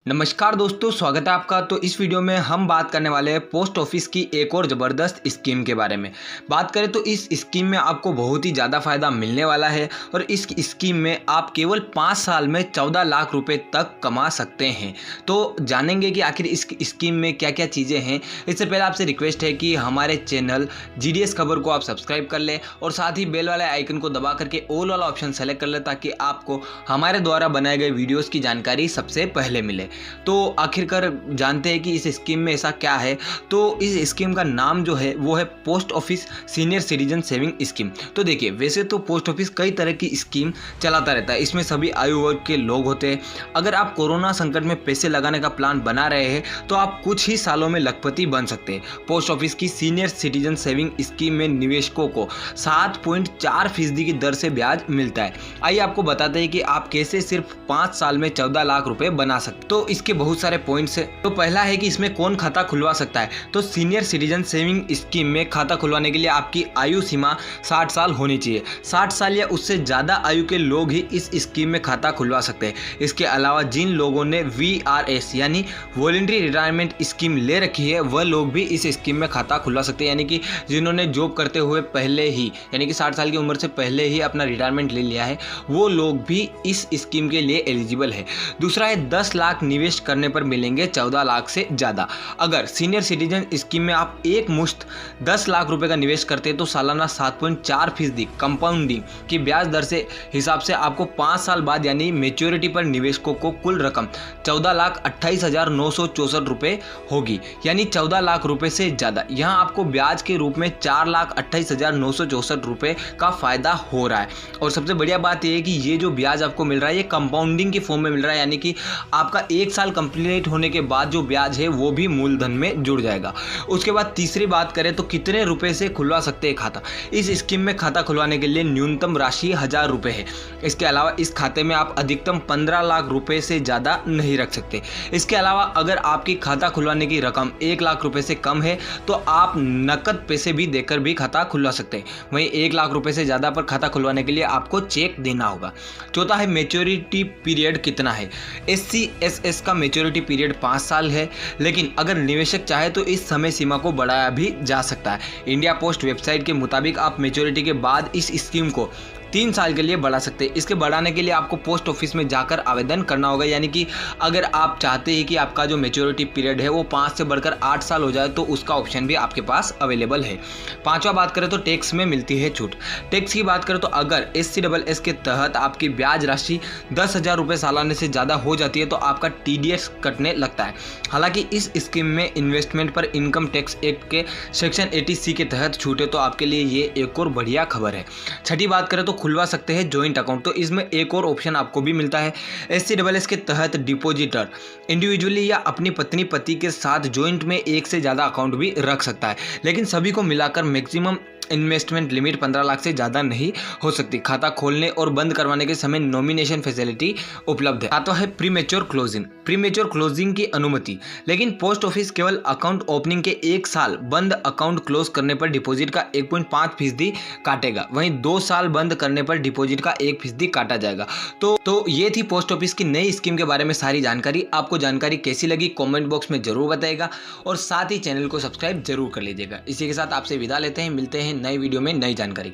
नमस्कार दोस्तों, स्वागत है आपका। तो इस वीडियो में हम बात करने वाले हैं पोस्ट ऑफिस की एक और ज़बरदस्त स्कीम के बारे में। बात करें तो इस स्कीम में आपको बहुत ही ज़्यादा फ़ायदा मिलने वाला है और इस स्कीम में आप केवल 5 साल में 14 लाख रुपए तक कमा सकते हैं। तो जानेंगे कि आखिर इस स्कीम में क्या क्या चीज़ें हैं। इससे पहले आपसे रिक्वेस्ट है कि हमारे चैनल GDS खबर को आप सब्सक्राइब कर लें और साथ ही बेल वाले आइकन को दबा करके ऑल वाला ऑप्शन सेलेक्ट कर लें, ताकि आपको हमारे द्वारा बनाए गए वीडियोज़ की जानकारी सबसे पहले मिले। तो आखिरकार जानते हैं कि इस स्कीम में ऐसा क्या है। तो इस स्कीम का नाम जो है वो है post office senior citizen saving scheme. तो देखिए, वैसे तो पोस्ट ऑफिस कई तरह की स्कीम चलाता रहता है, इसमें सभी आयु वर्ग के लोग होते हैं। अगर आप कोरोना संकट में पैसे लगाने का प्लान बना रहे हैं तो आप कुछ ही सालों में लखपति बन सकते हैं। पोस्ट ऑफिस की सीनियर सिटीजन सेविंग स्कीम में निवेशकों को 7.4% की दर से ब्याज मिलता है। आइए आपको बताते हैं कि आप कैसे सिर्फ 5 साल में 14 लाख रुपए बना सकते। तो इसके बहुत सारे पॉइंट्स है। तो पहला है कि इसमें कौन खाता खुलवा सकता है। तो सीनियर सिटीजन सेविंग स्कीम में खाता खुलवाने के लिए आपकी आयु सीमा 60 साल होनी चाहिए। 60 साल या उससे ज़्यादा आयु के लोग ही इस स्कीम में खाता खुलवा सकते हैं। इसके अलावा जिन लोगों ने VRS यानी वॉलंटरी रिटायरमेंट स्कीम ले रखी है, वह लोग भी इस स्कीम में खाता खुलवा सकते हैं। यानी कि जिन्होंने जॉब करते हुए पहले ही, यानी कि 60 साल की उम्र से पहले ही अपना रिटायरमेंट ले लिया है, वो लोग भी इस स्कीम के लिए एलिजिबल है। दूसरा है 10 लाख निवेश करने पर मिलेंगे 14 लाख से ज़्यादा। अगर सीनियर सिटीजन स्कीम में आप एक मुश्त 10 लाख रुपए का निवेश करते हैं तो सालाना 7.4% कंपाउंडिंग की ब्याज दर से हिसाब से आपको 5 साल बाद यानी मेच्योरिटी पर निवेशकों को कुल रकम 14,28,964 रुपए होगी, यानी 14 लाख रुपए से ज़्यादा। यहाँ आपको ब्याज के रूप में 4,28,964 रुपए का फायदा हो रहा है। और सबसे बढ़िया बात यह है कि ये जो ब्याज आपको मिल रहा है ये कंपाउंडिंग के फॉर्म में मिल रहा है, यानी कि आपका 1 साल कंप्लीट होने के बाद जो ब्याज है वो भी मूलधन में जुड़ जाएगा। उसके बाद तीसरी बात करें तो कितने रुपए से खुलवा सकते हैं खाता। इस स्कीम में खाता खुलवाने के लिए न्यूनतम राशि 1000 रुपए है। इसके अलावा इस खाते में आप अधिकतम 15 लाख रुपए से ज़्यादा नहीं रख सकते। इसके अलावा अगर आपकी खाता खुलवाने की रकम 1 लाख रुपए से कम है तो आप नकद पैसे भी देकर भी खाता खुलवा सकते हैं। वहीं 1 लाख रुपए से ज़्यादा पर खाता खुलवाने के लिए आपको चेक देना होगा। चौथा है मेच्योरिटी पीरियड कितना है। SC/SS का मेच्योरिटी पीरियड 5 साल है, लेकिन अगर निवेशक चाहे तो इस समय सीमा को बढ़ाया भी जा सकता है। इंडिया पोस्ट वेबसाइट के मुताबिक आप मेच्योरिटी के बाद इस स्कीम को 3 साल के लिए बढ़ा सकते हैं। इसके बढ़ाने के लिए आपको पोस्ट ऑफिस में जाकर आवेदन करना होगा, यानी कि अगर आप चाहते हैं कि आपका जो मेच्योरिटी पीरियड है वो 5 से बढ़कर 8 साल हो जाए तो उसका ऑप्शन भी आपके पास अवेलेबल है। पांचवा बात करें तो टैक्स में मिलती है छूट। टैक्स की बात करें तो अगर SC/SS के तहत आपकी ब्याज राशि 10,000 रुपये सालाने से ज़्यादा हो जाती है तो आपका TDS कटने लगता है। हालांकि इस स्कीम में इन्वेस्टमेंट पर इनकम टैक्स एक्ट के सेक्शन 80C के तहत छूट है, तो आपके लिए ये एक और बढ़िया खबर है। छठी बात करें तो खुलवा सकते हैं जॉइंट अकाउंट। तो इसमें एक और ऑप्शन आपको भी मिलता है। SC/SS के तहत डिपॉजिटर इंडिविजुअली या अपनी पत्नी पति के साथ जॉइंट में एक से ज़्यादा अकाउंट भी रख सकता है, लेकिन सभी को मिलाकर मैक्सिमम इन्वेस्टमेंट लिमिट 15 लाख से ज़्यादा नहीं हो सकती। खाता खोलने और बंद करवाने के समय नॉमिनेशन फैसिलिटी उपलब्ध है। सातवां है प्रीमेच्योर क्लोजिंग। प्रीमेच्योर क्लोजिंग की अनुमति, लेकिन पोस्ट ऑफिस केवल अकाउंट ओपनिंग के 1 साल बंद अकाउंट क्लोज करने पर डिपॉजिट का 1.5% काटेगा। वहीं 2 साल बंद करने पर डिपॉजिट का 1% काटा जाएगा। तो ये थी पोस्ट ऑफिस की नई स्कीम के बारे में सारी जानकारी। आपको जानकारी कैसी लगी कॉमेंट बॉक्स में जरूर बताइएगा और साथ ही चैनल को सब्सक्राइब जरूर कर लीजिएगा। इसी के साथ आपसे विदा लेते हैं, मिलते हैं नई वीडियो में नई जानकारी।